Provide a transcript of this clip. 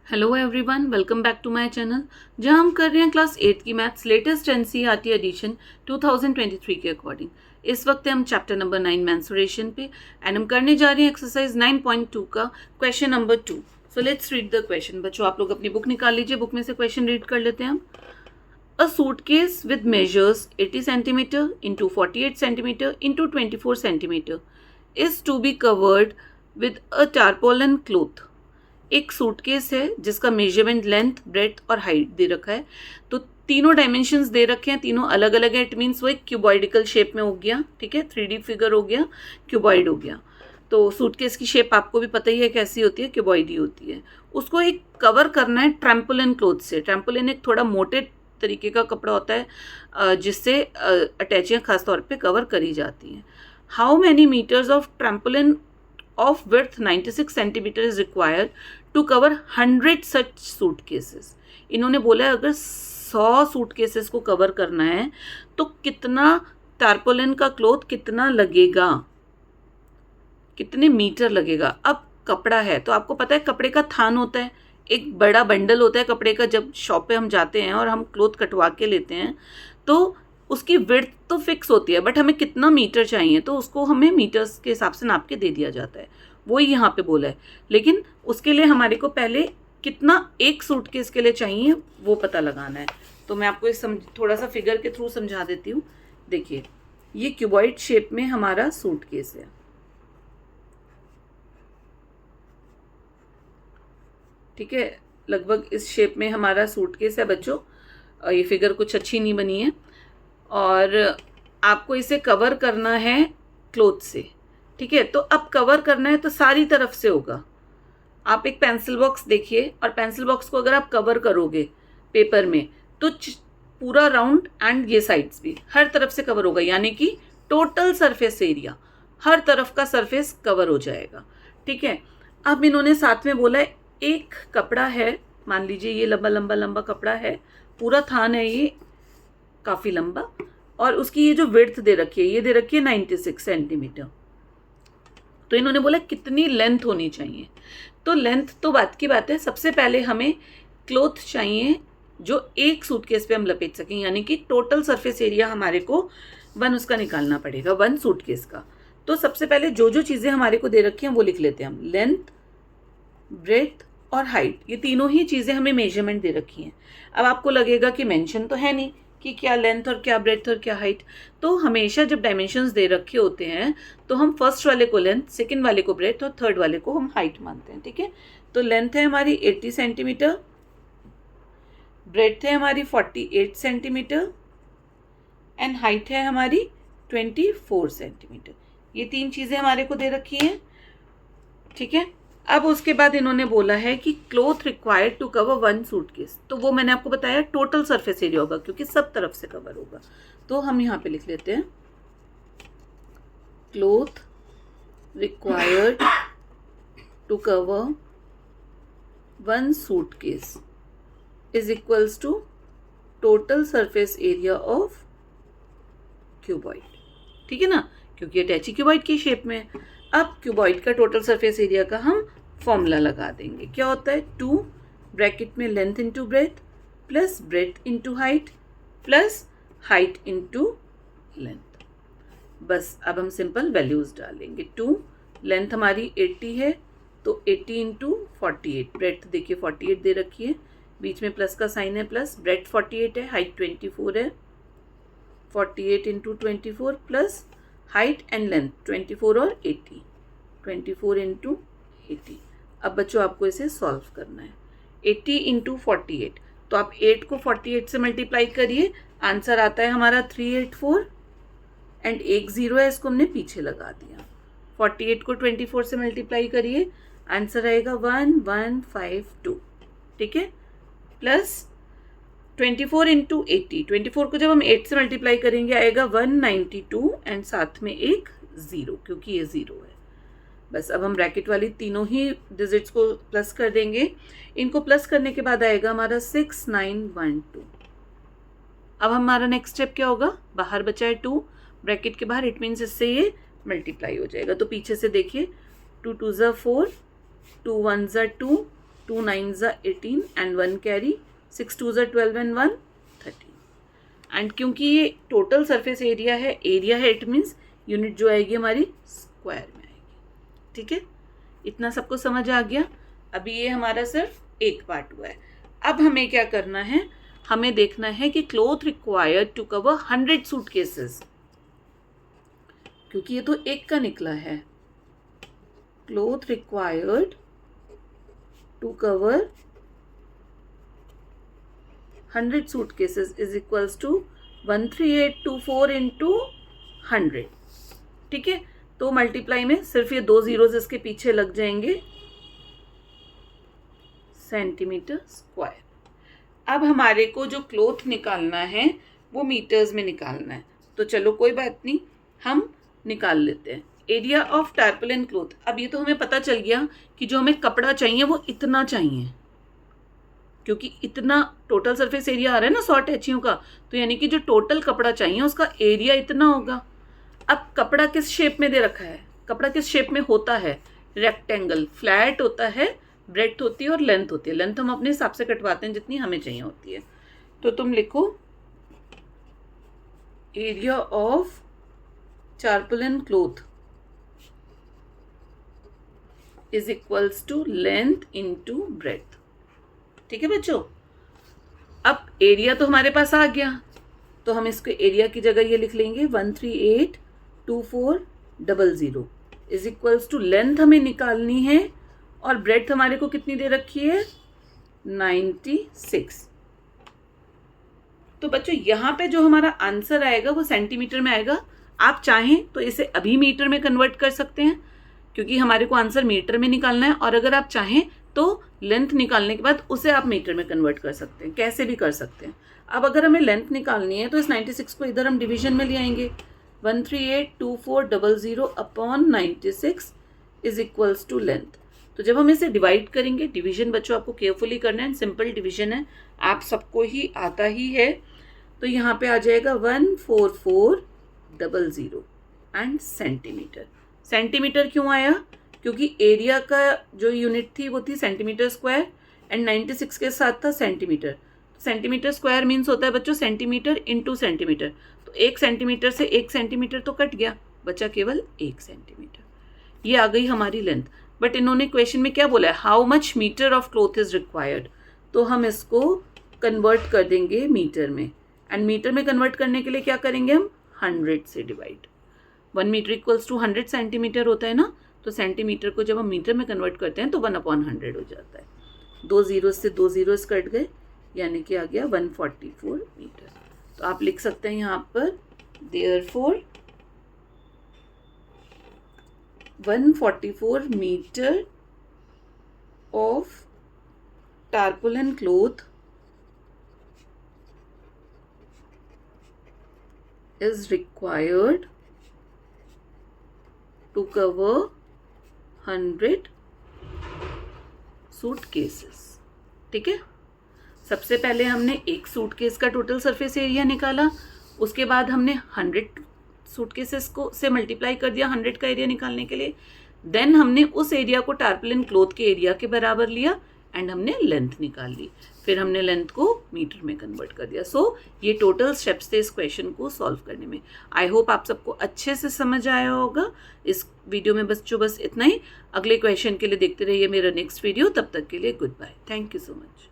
Hello everyone, welcome back to my channel जहां हम कर रहे हैं क्लास 8 की मैथ्स लेटेस्ट एनसीईआरटी एडिशन 2023 के अकॉर्डिंग। इस वक्त हम चैप्टर नंबर 9 मेंसुरेशन पे एंड हम करने जा रहे हैं एक्सरसाइज 9.2 का question number 2। So let's read the question. बच्चों, आप लोग अपनी बुक निकाल लीजिए, बुक में से क्वेश्चन रीड कर लेते हैं हम। A suitcase with measures 80 centimetre into 48 centimetre into 24 centimetre is to be covered with a tarpaulin cloth. एक सूटकेस है जिसका मेजरमेंट लेंथ, ब्रेथ और हाइट दे रखा है। तो तीनों डायमेंशंस दे रखे हैं, तीनों अलग अलग है। इट मीन्स वो एक क्यूबॉइडिकल शेप में हो गया, ठीक है, 3D फिगर हो गया, क्यूबॉइड हो गया। तो सूटकेस की शेप आपको भी पता ही है कैसी होती है, क्यूबॉइड ही होती है। उसको एक कवर करना है ट्रैम्पोलिन क्लॉथ से। ट्रैम्पोलिन एक थोड़ा मोटे तरीके का कपड़ा होता है जिससे अटैचियाँ खासतौर पे कवर करी जाती हैं। How many metres of trampoline of width 96 centimetre is required to cover 100 such suitcases। इन्होंने बोला है अगर 100 सूटकेसेस को कवर करना है तो कितना टारपोलिन का क्लॉथ कितना लगेगा, कितने मीटर लगेगा। अब कपड़ा है तो आपको पता है कपड़े का थान होता है, एक बड़ा बंडल होता है कपड़े का। जब शॉप पे हम जाते हैं और हम क्लॉथ कटवा के लेते हैं तो उसकी विड्थ तो फिक्स होती है, बट हमें कितना मीटर चाहिए तो उसको हमें मीटर्स के हिसाब से नाप के दे दिया जाता है। वही यहाँ पे बोला है, लेकिन उसके लिए हमारे को पहले कितना एक सूटकेस के लिए चाहिए वो पता लगाना है। तो मैं आपको इस थोड़ा सा फिगर के थ्रू समझा देती हूँ। देखिए, ये क्यूबॉइड शेप में हमारा सूटकेस है, ठीक है, लगभग इस शेप में हमारा सूटकेस है बच्चों। ये फिगर कुछ अच्छी नहीं बनी है और आपको इसे कवर करना है क्लॉथ से, ठीक है। तो अब कवर करना है तो सारी तरफ से होगा। आप एक पेंसिल बॉक्स देखिए और पेंसिल बॉक्स को अगर आप कवर करोगे पेपर में तो पूरा राउंड एंड ये साइड्स भी हर तरफ से कवर होगा, यानी कि टोटल सरफेस एरिया, हर तरफ का सरफेस कवर हो जाएगा, ठीक है। अब इन्होंने साथ में बोला है एक कपड़ा है, मान लीजिए ये लंबा लंबा लंबा कपड़ा है, पूरा थान है ये काफ़ी लंबा, और उसकी ये जो विड्थ दे रखी है ये दे रखी है 96 सेंटीमीटर। तो इन्होंने बोला कितनी लेंथ होनी चाहिए। तो लेंथ तो बात की बात है, सबसे पहले हमें क्लॉथ चाहिए जो एक सूटकेस पे हम लपेट सकें, यानी कि टोटल सरफेस एरिया हमारे को उसका निकालना पड़ेगा, 1 सूटकेस का। तो सबसे पहले जो जो चीज़ें हमारे को दे रखी हैं वो लिख लेते हैं हम। लेंथ, ब्रेथ और हाइट, ये तीनों ही चीज़ें हमें मेजरमेंट दे रखी हैं। अब आपको लगेगा कि मेंशन तो है नहीं कि क्या लेंथ और क्या ब्रेथ और क्या हाइट। तो हमेशा जब डायमेंशंस दे रखे होते हैं तो हम फर्स्ट वाले को लेंथ, सेकंड वाले को ब्रेथ और थर्ड वाले को हम हाइट मानते हैं, ठीक है। तो लेंथ है हमारी 80 सेंटीमीटर, ब्रेथ है हमारी 48 सेंटीमीटर एंड हाइट है हमारी 24 सेंटीमीटर। ये 3 चीज़ें हमारे को दे रखी हैं, ठीक है। अब उसके बाद इन्होंने बोला है कि cloth required to cover 1 suitcase. तो वो मैंने आपको बताया टोटल सरफेस एरिया होगा क्योंकि सब तरफ से कवर होगा। तो हम यहाँ पे लिख लेते हैं cloth required to cover 1 suitcase is equals to total surface area of cuboid, ठीक है ना, क्योंकि अटैची क्यूबॉइड की शेप में है। अब क्यूबॉइड का टोटल सरफेस एरिया का हम फॉर्मूला लगा देंगे। क्या होता है, 2 ब्रैकेट में length into breadth plus breadth into height plus height into length. बस अब हम सिंपल वैल्यूज डालेंगे। 2 लेंथ हमारी 80 है तो 80 इंटू 48, ब्रेथ देखिए 48 दे रखी है, बीच में प्लस का साइन है प्लस, ब्रेथ 48 है, हाइट 24 है, 48 into 24 plus height and length 24 और 80, 24 इंटू 80। अब बच्चों आपको इसे सॉल्व करना है। 80 इंटू 48, तो आप 8 को 48 से मल्टीप्लाई करिए, आंसर आता है हमारा 384 एंड एक 0 है, इसको हमने पीछे लगा दिया। 48 को 24 से मल्टीप्लाई करिए, आंसर आएगा 1152, ठीक है, प्लस 24 इंटू 80, 24 को जब हम 8 से मल्टीप्लाई करेंगे आएगा 192 एंड साथ में एक 0 क्योंकि ये 0 है। बस अब हम ब्रैकेट वाली तीनों ही डिजिट्स को प्लस कर देंगे। इनको प्लस करने के बाद आएगा हमारा 6912। अब हमारा नेक्स्ट स्टेप क्या होगा, बाहर बचा है 2 ब्रैकेट के बाहर, इट मीन्स इससे ये मल्टीप्लाई हो जाएगा। तो पीछे से देखिए 2 2 ज़ा 4, 2 1 ज़ा 2, 2 9s are 18 and 1 carry, 6 2s are 12 and 1 13। And क्योंकि ये टोटल सरफेस एरिया है, इट मीन्स यूनिट जो आएगी हमारी स्क्वायर में आएगी। ठीक है, इतना सबको समझ आ गया। अभी ये हमारा सिर्फ एक पार्ट हुआ है। अब हमें क्या करना है, हमें देखना है कि cloth required to cover 100 suitcases, क्योंकि ये तो एक का निकला है। Cloth required to cover 100 suitcases is equals to 13824 into 100। ठीक है, तो मल्टीप्लाई में सिर्फ ये 2 जीरोज इसके पीछे लग जाएंगे, सेंटीमीटर स्क्वायर। अब हमारे को जो क्लोथ निकालना है वो मीटर्स में निकालना है, तो चलो कोई बात नहीं, हम निकाल लेते हैं। एरिया ऑफ टारपोलिन क्लोथ, अब ये तो हमें पता चल गया कि जो हमें कपड़ा चाहिए वो इतना चाहिए, क्योंकि इतना टोटल सरफेस एरिया आ रहा है ना 100 अटैचियों का, तो यानी कि जो टोटल कपड़ा चाहिए उसका एरिया इतना होगा। अब कपड़ा किस शेप में दे रखा है, कपड़ा किस शेप में होता है, रेक्टेंगल, फ्लैट होता है, ब्रेड्थ होती है और लेंथ होती है। लेंथ हम अपने हिसाब से कटवाते हैं जितनी हमें चाहिए होती है। तो तुम लिखो area of tarpaulin cloth is equals to length into breadth. ठीक है बच्चों, अब एरिया तो हमारे पास आ गया, तो हम इसको एरिया की जगह ये लिख लेंगे 1382400 इज इक्वल्स टू लेंथ हमें निकालनी है और ब्रेड्थ हमारे को कितनी दे रखी है 96। तो बच्चों यहाँ पे जो हमारा आंसर आएगा वो सेंटीमीटर में आएगा। आप चाहें तो इसे अभी मीटर में कन्वर्ट कर सकते हैं, क्योंकि हमारे को आंसर मीटर में निकालना है, और अगर आप चाहें तो लेंथ निकालने के बाद उसे आप मीटर में कन्वर्ट कर सकते हैं, कैसे भी कर सकते हैं। अब अगर हमें लेंथ निकालनी है तो इस 96 को इधर हम डिवीजन में ले आएंगे, 1382400 upon 96 is equals to length. तो जब हम इसे डिवाइड करेंगे, डिवीजन बच्चों आपको केयरफुली करना है, सिंपल डिवीजन है, आप सबको ही आता ही है, तो यहाँ पे आ जाएगा 14400 एंड सेंटीमीटर। सेंटीमीटर क्यों आया, क्योंकि एरिया का जो यूनिट थी वो थी सेंटीमीटर स्क्वायर एंड 96 के साथ था सेंटीमीटर। सेंटीमीटर स्क्वायर मीन्स होता है बच्चों सेंटीमीटर इंटू सेंटीमीटर, तो 1 सेंटीमीटर से 1 सेंटीमीटर तो कट गया, बचा केवल 1 सेंटीमीटर। ये आ गई हमारी लेंथ। बट इन्होंने क्वेश्चन में क्या बोला है, how much metre of cloth is required, तो हम इसको कन्वर्ट कर देंगे मीटर में, एंड मीटर में कन्वर्ट करने के लिए क्या करेंगे हम 100 से divide. 1 metre equals to 100 centimetre होता है ना, तो सेंटीमीटर को जब हम मीटर में कन्वर्ट करते हैं तो 1/100 हो जाता है। 2 जीरो से 2 जीरोस कट गए, यानी कि आ गया 144 मीटर। तो आप लिख सकते हैं यहाँ पर therefore 144 metre of tarpaulin cloth is required to cover 100 suitcases. ठीक है, सबसे पहले हमने एक सूटकेस का टोटल सरफेस एरिया निकाला, उसके बाद हमने 100 सूटकेसेस को से मल्टीप्लाई कर दिया 100 का एरिया निकालने के लिए। देन हमने उस एरिया को टारपोलिन क्लोथ के एरिया के बराबर लिया एंड हमने लेंथ निकाल ली, फिर हमने लेंथ को मीटर में कन्वर्ट कर दिया। सो ये टोटल स्टेप्स थे इस क्वेश्चन को सॉल्व करने में। आई होप आप सबको अच्छे से समझ आया होगा। इस वीडियो में बस इतना ही। अगले क्वेश्चन के लिए देखते रहिए मेरा नेक्स्ट वीडियो। तब तक के लिए good bye, thank you so much.